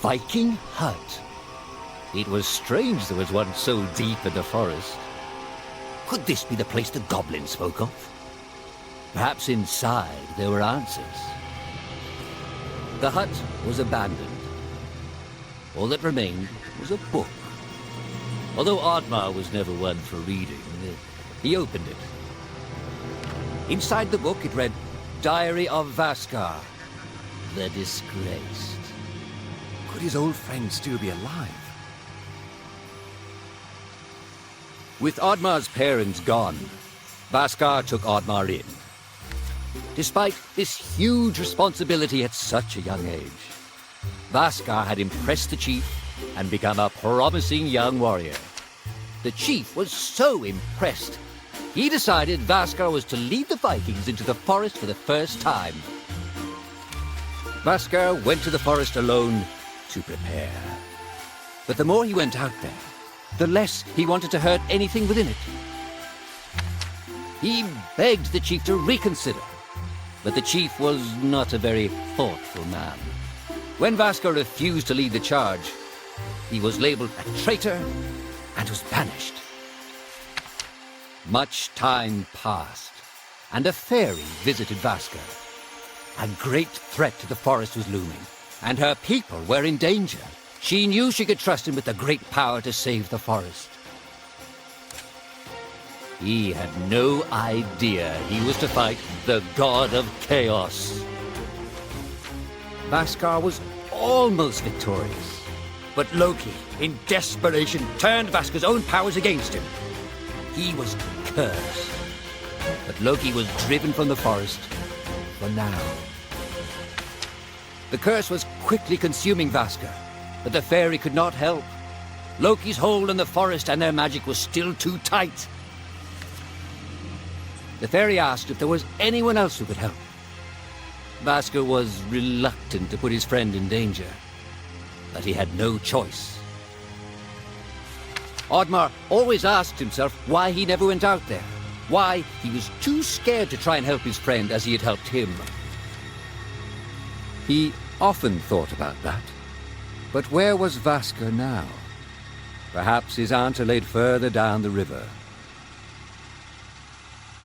Viking hut. It was strange there was one so deep in the forest. Could this be the place the goblin spoke of? Perhaps inside there were answers. The hut was abandoned. All that remained was a book. Although Oddmar was never one for reading, he opened it. Inside the book it read, Diary of Vaskar, the Disgraced. Could his old friend still be alive? With Oddmar's parents gone, Vaskar took Oddmar in. Despite this huge responsibility at such a young age, Vaskar had impressed the chief and become a promising young warrior. The chief was so impressed, he decided Vaskar was to lead the Vikings into the forest for the first time. Vaskar went to the forest alone to prepare. But the more he went out there, the less he wanted to hurt anything within it. He begged the chief to reconsider, but the chief was not a very thoughtful man. When Vaskar refused to lead the charge, he was labeled a traitor and was banished. Much time passed, and a fairy visited Vaskar. A great threat to the forest was looming, and her people were in danger. She knew she could trust him with the great power to save the forest. He had no idea he was to fight the god of chaos. Vaskar was almost victorious, but Loki, in desperation, turned Vaskar's own powers against him. He was cursed, but Loki was driven from the forest for now. The curse was quickly consuming Vaskar, but the fairy could not help. Loki's hold on the forest and their magic was still too tight. The fairy asked if there was anyone else who could help. Vaskar was reluctant to put his friend in danger, but he had no choice. Oddmar always asked himself why he never went out there, why he was too scared to try and help his friend as he had helped him. He often thought about that. But where was Vaskar now? Perhaps his aunt laid further down the river.